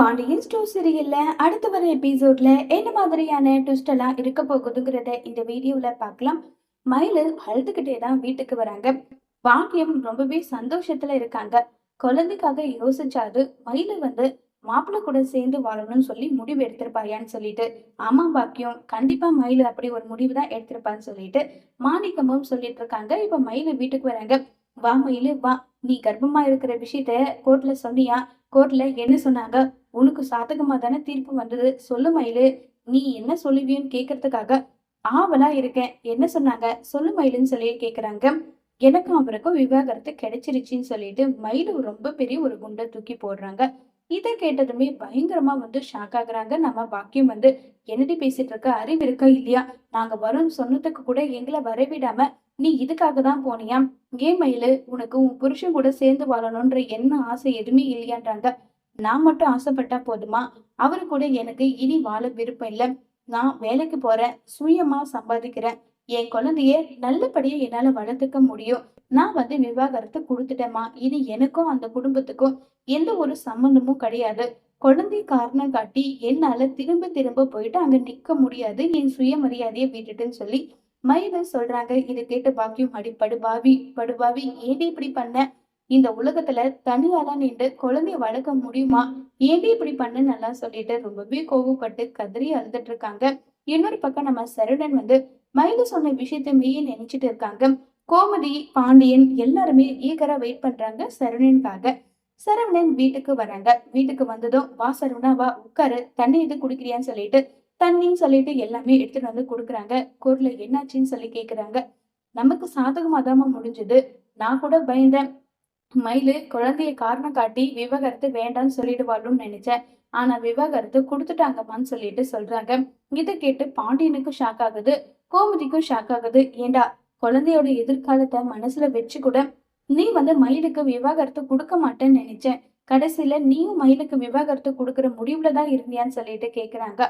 Pandian store சீரியல்ல அடுத்து வர எபிசோட்ல என்ன மாதிரியான ட்விஸ்ட் எல்லாம் இருக்க போகுதுங்கிறத இந்த வீடியோல பார்க்கலாம். மயிலு அழுதுகிட்டே தான் வீட்டுக்கு வராங்க. பாக்கியம் ரொம்பவே சந்தோஷத்துல இருக்காங்க. குழந்தைக்காக யோசிச்சாது மயிலு மாப்பிள்ளை கூட சேர்ந்து வாழணும்னு சொல்லி முடிவு எடுத்திருப்பாயான்னு சொல்லிட்டு, ஆமா பாக்கியம், கண்டிப்பா மயிலு அப்படி ஒரு முடிவு தான் எடுத்திருப்பான்னு சொல்லிட்டு மாணிக்கமும் சொல்லிட்டு இருக்காங்க. இப்ப மயிலு வீட்டுக்கு வராங்க. வா மயிலு வா, நீ கர்ப்பமா இருக்கிற விஷயத்த கோர்ட்ல சொன்னியா? கோர்ட்ல என்ன சொன்னாங்க? உனக்கு சாதகமா தானே தீர்ப்பு வந்தது, சொல்லு மயிலு. நீ என்ன சொல்லுவியோன்னு கேக்குறதுக்காக ஆவலா இருக்கேன். என்ன சொன்னாங்க சொல்லு மயிலுன்னு சொல்லி கேக்குறாங்க. எனக்கும் அவருக்கும் விவாகரத்து கிடைச்சிருச்சுன்னு சொல்லிட்டு மயிலு ரொம்ப பெரிய ஒரு குண்டை தூக்கி போடுறாங்க. இதை கேட்டதுமே பயங்கரமா ஷாக் ஆகுறாங்க. நம்ம பாக்கியம் என்னடி பேசிட்டு இருக்க, அறிவு இருக்கா இல்லையா? நாங்க வரோம்னு சொன்னதுக்கு கூட எங்களை வரவிடாம நீ இதுக்காக தான் போனியா? ஏன் மயிலு, உனக்கு உன் புருஷன் கூட சேர்ந்து வாழணும்ன்ற என்ன ஆசை எதுவுமே இல்லையான்றாங்க. நான் மட்டும் ஆசைப்பட்டா போதுமா? அவரு கூட எனக்கு இனி வாழ விருப்பம் இல்ல. நான் வேலைக்கு போறேன், சுயமா சம்பாதிக்கிறேன். என் குழந்தைய நல்லபடியா என்னால வளர்த்துக்க முடியும். நான் விவாகரத்து கொடுத்துட்டேம்மா. இனி எனக்கும் அந்த குடும்பத்துக்கும் எந்த ஒரு சம்மந்தமும் கிடையாது. குழந்தை காரணம் காட்டி என்னால திரும்ப திரும்ப போயிட்டு அங்க நிக்க முடியாது. என் சுயமரியாதையை விட்டுட்டுன்னு சொல்லி மயிலு சொல்றாங்க. இதை கேட்டு பாக்கியம், அடி படுபாவி படுபாவி, ஏன்டி இப்படி பண்ண? இந்த உலகத்துல தனியாளா நின்று குழந்தைய வளர்க்க முடியுமா? ஏன்டி இப்படி பண்ண நல்லா சொல்லிட்டு ரொம்பவே கோவப்பட்டு கதறி அழுதுட்டு இருக்காங்க. இன்னொரு பக்கம் நம்ம சரவணன் மயிலு சொன்ன விஷயத்தையே நினைச்சிட்டு இருக்காங்க. கோமதி, பாண்டியன் எல்லாருமே ஈகரா வெயிட் பண்றாங்க சரவணனுக்காக. சரவணன் வீட்டுக்கு வராங்க. வீட்டுக்கு வந்ததும், வா சரவணா வா, உட்காரு, தண்ணி எது குடிக்கிறியான்னு சொல்லிட்டு தண்ணின்னு சொல்லிட்டு எல்லாமே எடுத்துட்டு குடுக்குறாங்க. கோர்ட்ல என்னாச்சுன்னு சொல்லி கேக்குறாங்க. நமக்கு சாதகமா தாமா முடிஞ்சது. நான் கூட பயந்தேன், மயிலு குழந்தைய காரணம் காட்டி விவாகரத்து வேண்டாம்னு சொல்லிடுவாளுன்னு நினைச்சேன். ஆனா விவாகரத்து கொடுத்துட்டாங்கம்மான்னு சொல்லிட்டு சொல்றாங்க. இதை கேட்டு பாண்டியனுக்கும் ஷாக் ஆகுது, கோமதிக்கும் ஷாக் ஆகுது. ஏண்டா, குழந்தையோட எதிர்காலத்தை மனசுல வச்சு கூட நீ மயிலுக்கு விவாகரத்து கொடுக்க மாட்டேன்னு நினைச்சேன். கடைசியில நீயும் மயிலுக்கு விவாகரத்து கொடுக்கற முடிவுலதான் இருந்தியான்னு சொல்லிட்டு கேக்குறாங்க.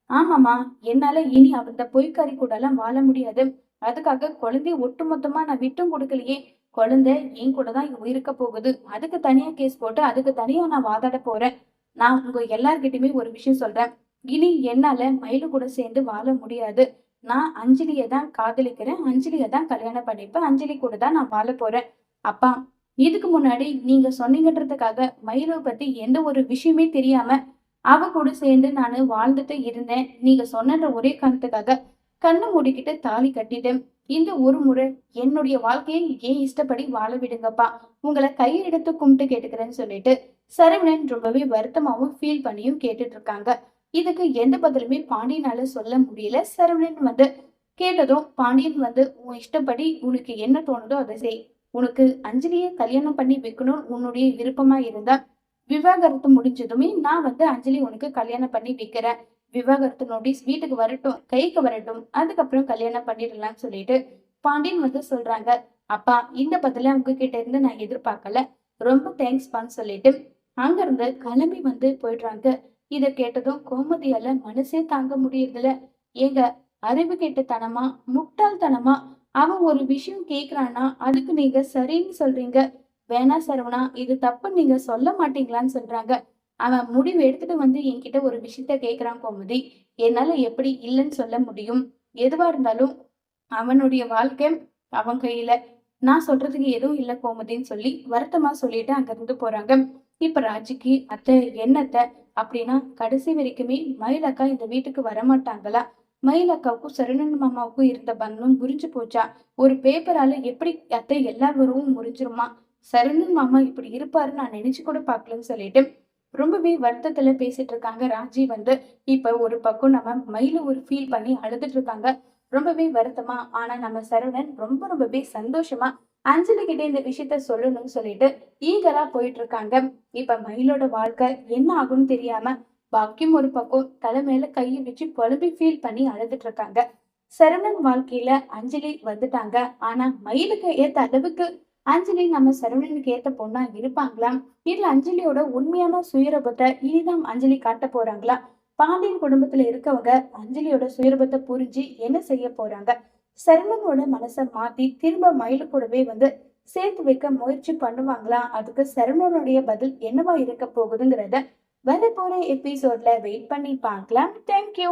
ஆமாமா, என்னால இனி அந்த பொய்க்காரி கூட எல்லாம் வாழ முடியாது. அதுக்காக குழந்தைய ஒட்டுமொத்தமா நான் விட்டும் கொடுக்கலையே. குழந்தை என் கூட தான் இருக்க போகுது. அதுக்கு தனியா கேஸ் போட்டு அதுக்கு தனியா நான் வாதாட போறேன். நான் உங்க எல்லார்கிட்டயுமே ஒரு விஷயம் சொல்றேன். இனி என்னால மயிலு கூட சேர்ந்து வாழ முடியாது. நான் அஞ்சலியை தான் காதலிக்கிறேன். அஞ்சலியை தான் கல்யாணம் பண்ணிப்பேன். அஞ்சலி கூட தான் நான் வாழ போறேன். அப்பா, இதுக்கு முன்னாடி நீங்க சொன்னீங்கன்றதுக்காக மயிலை பத்தி எந்த ஒரு விஷயமே தெரியாம அவ கூட சேர்ந்து நானு வாழ்ந்துட்டு இருந்தேன். நீங்க சொன்னன்ற ஒரே காரணத்துக்காக கண்ணை மூடிக்கிட்டு தாலி கட்டிட்டேன். இந்த ஒரு முறை என்னுடைய வாழ்க்கையை ஏன் இஷ்டப்படி வாழ விடுங்கப்பா. உங்களை கையெடுத்து கும்பிட்டு கேட்டுக்கிறேன்னு சொல்லிட்டு சரவணன் ரொம்பவே வருத்தமாவும் ஃபீல் பண்ணியும் கேட்டுட்டு இருக்காங்க. இதுக்கு எந்த பதிலுமே பாண்டியனால சொல்ல முடியல. சரவணன் கேட்டதும் பாண்டியன் உன் இஷ்டப்படி உனக்கு என்ன தோணுதோ அதை செய். உனக்கு அஞ்சலியை கல்யாணம் பண்ணி வைக்கணும் உன்னுடைய விருப்பமா இருந்தா விவாகரத்து முடிஞ்சதுமே நான் அஞ்சலி உனக்கு கல்யாணம் பண்ணி வைக்கிறேன். விவாகரத்து நோட்டீஸ் வீட்டுக்கு வரட்டும், கைக்கு வரட்டும், அதுக்கப்புறம் கல்யாணம் பண்ணிடலாம்னு சொல்லிட்டு பாண்டியன் சொல்றாங்க. அப்பா, இந்த பதில உங்ககிட்ட இருந்து நான் எதிர்பார்க்கல. ரொம்ப தேங்க்ஸ்பான்னு சொல்லிட்டு அங்க இருந்து கிளம்பி போயிடுறாங்க. இத கேட்டதும் கோமதியால மனசே தாங்க முடியறதில்ல. ஏங்க, அறிவு கெட்டத்தனமா, முட்டாள்தனமா அவன் ஒரு விஷயம் கேக்குறான்னா அதுக்கு நீங்க சரின்னு சொல்றீங்க. வேணா சரவணா, இது தப்புன்னு நீங்க சொல்ல மாட்டீங்களான்னு சொல்றாங்க. அவன் முடிவு எடுத்துட்டு என்கிட்ட ஒரு விஷயத்த கேக்குறான் கோமதி. என்னால எப்படி இல்லைன்னு சொல்ல முடியும்? எதுவா இருந்தாலும் அவனுடைய வாழ்க்கை அவன் கையில. நான் சொல்றதுக்கு எதுவும் இல்ல கோமதின்னு சொல்லி வருத்தமா சொல்லிட்டு அங்க இருந்து போறாங்க. இப்ப ராஜிக்கு அத்தை என்னத்த அப்படின்னா கடைசி வரைக்குமே மயிலக்கா இந்த வீட்டுக்கு வரமாட்டாங்களா? மயிலக்காவுக்கும் சரவணன் மாமாவுக்கும் இருந்த பந்தம் முறிஞ்சு போச்சா? ஒரு பேப்பரால எப்படி அத்தை எல்லா உறவும் முறிஞ்சிருமா? சரவணன் மாமா இப்படி இருப்பாரு நான் நினைச்சு கூட பாக்கலன்னு சொல்லிட்டு ரொம்பவே வருத்தத்துல பேசிட்டு இருக்காங்க. ராஜி இப்ப ஒரு பக்கம் நம்ம மயில ஒரு ஃபீல் பண்ணி அழுதுட்டு இருக்காங்க. ரொம்பவே வருத்தமா. ஆனா நம்ம சரவணன் ரொம்பவே சந்தோஷமா அஞ்சலி கிட்ட இந்த விஷயத்த சொல்லணும்னு சொல்லிட்டு ஈகரா போயிட்டு இருக்காங்க. இப்ப மயிலோட வாழ்க்கை என்ன ஆகும்னு தெரியாம பாக்கியம் ஒரு பக்கம் தலை மேல கையை வச்சு புலம்பி ஃபீல் பண்ணி அழுதுட்டு இருக்காங்க. சரவணன் வாழ்க்கையில அஞ்சலி வந்துட்டாங்க. ஆனா மயிலுக்கு ஏத்த அளவுக்கு அஞ்சலி நம்ம சரவணனுக்கு ஏத்த பொண்ணா இருப்பாங்களா? இல்ல அஞ்சலியோட உண்மையான சுயரூபத்தை இனிதான் அஞ்சலி காட்ட போறாங்களா? பாண்டியன் குடும்பத்துல இருக்கவங்க அஞ்சலியோட சுயரூபத்தை புரிஞ்சு என்ன செய்ய போறாங்க? சரவணனோட மனசை மாத்தி திரும்ப மயிலு கூடவே சேர்த்து வைக்க முயற்சி பண்ணுவாங்களா? அதுக்கு சரவணனுடைய பதில் என்னவா இருக்க போகுதுங்கிறத வர போற எபிசோட்ல வெயிட் பண்ணி பார்க்கலாம். தேங்க்யூ.